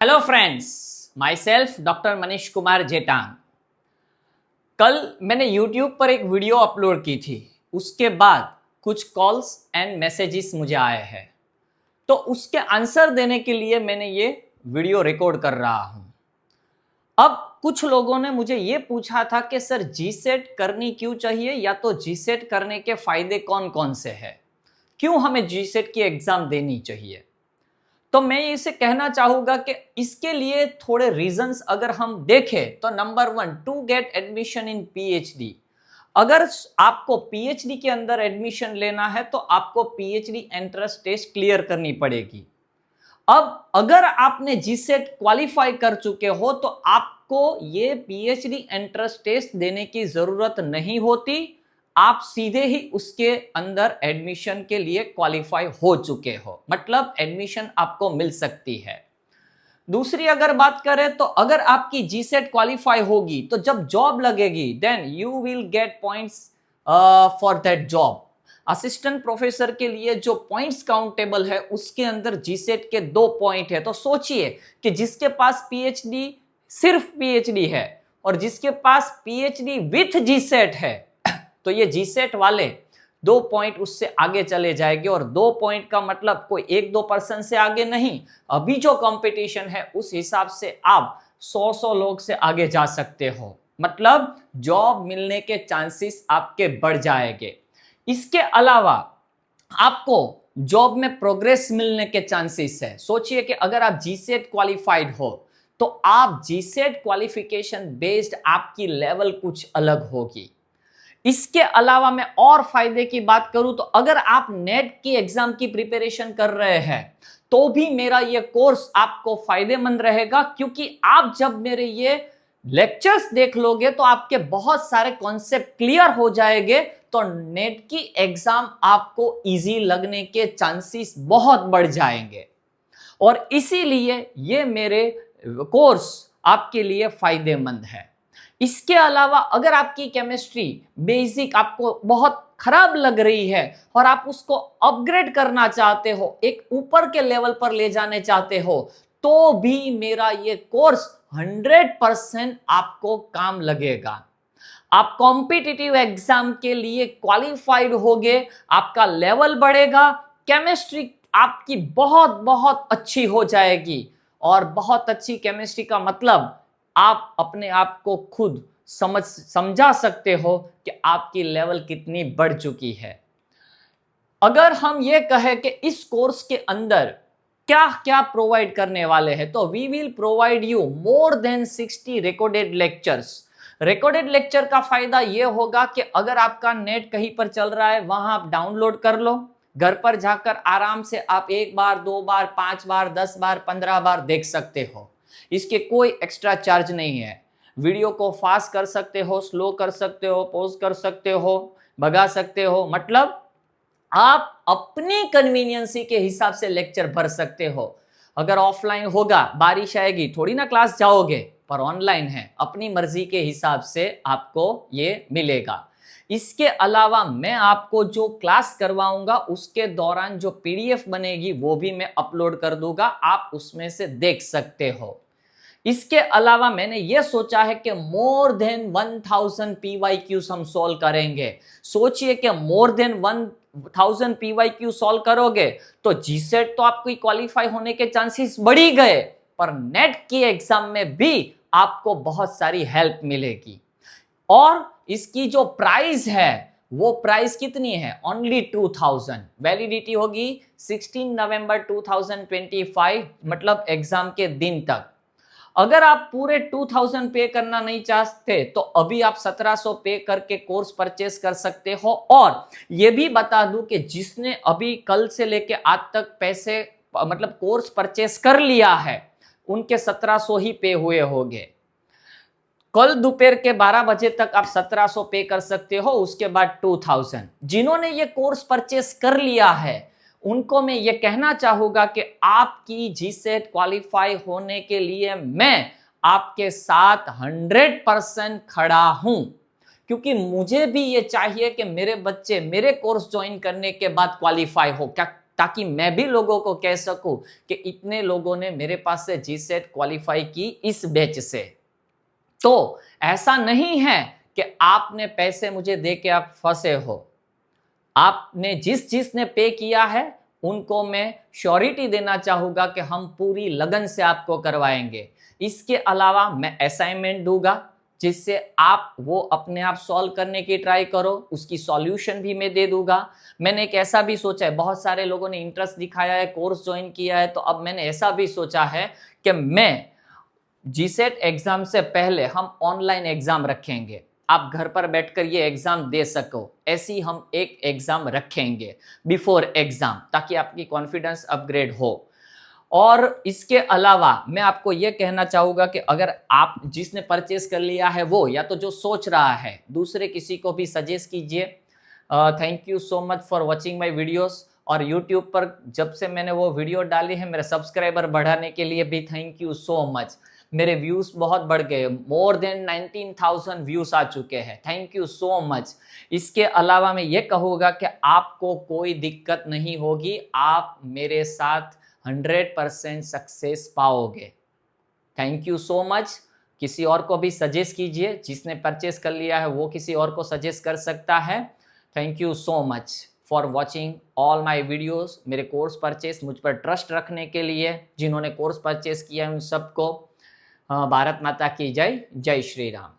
Hello friends, my self doctor Manish Kumar जेटांग। कल मैंने YouTube पर एक वीडियो अपलोड की थी। उसके बाद कुछ कॉल्स एंड मैसेजेस मुझे आए हैं, तो उसके आंसर देने के लिए मैंने ये वीडियो रिकॉर्ड कर रहा हूँ। अब कुछ लोगों ने मुझे ये पूछा था कि सर जीसेट करनी क्यों चाहिए, या तो जीसेट करने के फायदे कौन कौन से हैं, क्यों हमें जीसेट की एग्जाम देनी चाहिए। तो मैं इसे कहना चाहूंगा कि इसके लिए थोड़े रीजंस अगर हम देखें तो number 1, to get admission in PhD. अगर आपको पीएचडी के अंदर एडमिशन लेना है तो आपको पीएचडी एंट्रेंस टेस्ट क्लियर करनी पड़ेगी। अब अगर आपने जीसेट क्वालिफाई कर चुके हो तो आपको ये पीएचडी एंट्रेंस टेस्ट देने की जरूरत नहीं होती, आप सीधे ही उसके अंदर एडमिशन के लिए क्वालिफाई हो चुके हो, मतलब एडमिशन आपको मिल सकती है। दूसरी अगर बात करें तो अगर आपकी जीसेट क्वालिफाई होगी तो जब जॉब लगेगी then you will get points for that job. Assistant professor के लिए जो पॉइंट्स काउंटेबल है उसके अंदर जीसेट के 2 पॉइंट है। तो सोचिए कि जिसके पास पीएचडी, सिर्फ पीएचडी है, और जिसके पास पीएचडी विथ जीसेट है, तो ये जीसेट वाले 2 पॉइंट उससे आगे चले जाएंगे। और 2 पॉइंट का मतलब कोई 1-2% से आगे नहीं, अभी जो कंपटीशन है उस हिसाब से आप 100 लोग से आगे जा सकते हो, मतलब जॉब मिलने के चांसेस आपके बढ़ जाएंगे। इसके अलावा आपको जॉब में प्रोग्रेस मिलने के चांसेस है। सोचिए कि अगर आप जीसेट क्वालिफाइड हो तो आप जीसेट क्वालिफिकेशन बेस्ड आपकी लेवल कुछ अलग होगी। इसके अलावा मैं और फायदे की बात करूं तो अगर आप नेट की एग्जाम की प्रिपरेशन कर रहे हैं तो भी मेरा ये कोर्स आपको फायदेमंद रहेगा, क्योंकि आप जब मेरे ये लेक्चर्स देख लोगे तो आपके बहुत सारे कॉन्सेप्ट क्लियर हो जाएंगे, तो नेट की एग्जाम आपको इजी लगने के चांसेस बहुत बढ़ जाएंगे। और इसीलिए ये मेरे कोर्स आपके लिए फायदेमंद है। इसके अलावा अगर आपकी केमिस्ट्री बेसिक आपको बहुत खराब लग रही है और आप उसको अपग्रेड करना चाहते हो, एक ऊपर के लेवल पर ले जाने चाहते हो, तो भी मेरा ये कोर्स 100% आपको काम लगेगा। आप कॉम्पिटिटिव एग्जाम के लिए क्वालिफाइड होगे, आपका लेवल बढ़ेगा, केमिस्ट्री आपकी बहुत बहुत अच्छी हो जाएगी। और बहुत अच्छी केमिस्ट्री का मतलब आप अपने आप को खुद समझा सकते हो कि आपकी लेवल कितनी बढ़ चुकी है। अगर हम ये कहें कि इस कोर्स के अंदर क्या क्या प्रोवाइड करने वाले हैं, तो we will provide you more than 60 recorded lectures. Recorded lecture का फायदा यह होगा कि अगर आपका नेट कहीं पर चल रहा है वहां आप डाउनलोड कर लो, घर पर जाकर आराम से आप 1 बार 2 बार 5 बार 10 बार 15 बार देख सकते हो। इसके कोई एक्स्ट्रा चार्ज नहीं है। वीडियो को फास्ट कर सकते हो, स्लो कर सकते हो, पॉज कर सकते हो, भगा सकते हो, मतलब आप अपनी कन्वीनियंसी के हिसाब से लेक्चर भर सकते हो। अगर ऑफलाइन होगा, बारिश आएगी, थोड़ी ना क्लास जाओगे, पर ऑनलाइन है, अपनी मर्जी के हिसाब से आपको ये मिलेगा। इसके अलावा मैं आपको जो क्लास करवाऊंगा उसके दौरान जो पीडीएफ बनेगी वो भी मैं अपलोड कर दूंगा, आप उसमें से देख सकते हो। इसके अलावा मैंने ये सोचा है कि मोर देन 1000 PYQs हम सॉल्व करेंगे। सोचिए कि मोर देन 1000 PYQ सॉल्व करोगे तो जीसेट तो आपको क्वालिफाई होने के चांसेस बढ़ ही गए, पर नेट की एग्जाम में भी आपको बहुत सारी हेल्प मिलेगी। और इसकी जो प्राइस है वो प्राइस कितनी है, ओनली 2000। वैलिडिटी होगी 16 नवंबर 2025, मतलब एग्जाम के दिन तक। अगर आप पूरे 2000 पे करना नहीं चाहते तो अभी आप 1700 पे करके कोर्स परचेस कर सकते हो। और ये भी बता दूं कि जिसने अभी कल से लेके आज तक पैसे मतलब कोर्स परचेस कर लिया है उनके 1700 ही पे हुए होंगे। कल दोपहर के 12 बजे तक आप 1700 पे कर सकते हो, उसके बाद 2000। जिन्होंने ये कोर्स परचेस कर लिया है उनको मैं ये कहना चाहूंगा कि आपकी जीसेट क्वालिफाई होने के लिए मैं आपके साथ 100% खड़ा हूं, क्योंकि मुझे भी ये चाहिए कि मेरे बच्चे मेरे कोर्स ज्वाइन करने के बाद क्वालिफाई हो। क्या ताकि मैं भी लोगों को कह सकूं कि इतने लोगों ने मेरे पास से जीसेट क्वालिफाई की इस बैच से। तो ऐसा नहीं है कि आपने पैसे मुझे दे के आप फंसे हो। आपने जिसने पे किया है उनको मैं श्योरिटी देना चाहूंगा कि हम पूरी लगन से आपको करवाएंगे। इसके अलावा मैं असाइनमेंट दूंगा जिससे आप वो अपने आप सॉल्व करने की ट्राई करो, उसकी सॉल्यूशन भी मैं दे दूंगा। मैंने एक ऐसा भी सोचा है, बहुत सारे लोगों ने इंटरेस्ट दिखाया है, कोर्स ज्वाइन किया है, तो अब मैंने ऐसा भी सोचा है कि मैं जीसेट एग्जाम से पहले हम ऑनलाइन एग्जाम रखेंगे। आप घर पर बैठकर ये एग्जाम दे सको, ऐसी हम एक एग्जाम रखेंगे बिफोर एग्जाम, ताकि आपकी कॉन्फिडेंस अपग्रेड हो। और इसके अलावा मैं आपको ये कहना चाहूँगा कि अगर आप जिसने परचेस कर लिया है वो, या तो जो सोच रहा है, दूसरे किसी को भी सजेस्ट कीजिए। Thank you so much for watching my videos. और यूट्यूब पर जब से मैंने वो वीडियो डाली है, मेरे सब्सक्राइबर बढ़ाने के लिए भी थैंक यू सो मच। मेरे व्यूज़ बहुत बढ़ गए, मोर देन 19,000 व्यूज़ आ चुके हैं, थैंक यू सो मच। इसके अलावा मैं ये कहूँगा कि आपको कोई दिक्कत नहीं होगी, आप मेरे साथ 100% सक्सेस पाओगे। Thank you so much. किसी और को भी सजेस्ट कीजिए, जिसने परचेस कर लिया है वो किसी और को सजेस्ट कर सकता है। Thank you so much for watching all my videos. मेरे कोर्स परचेस, मुझ पर ट्रस्ट रखने के लिए, जिन्होंने कोर्स परचेस किया है उन सबको भारत माता की जय। जय श्री राम।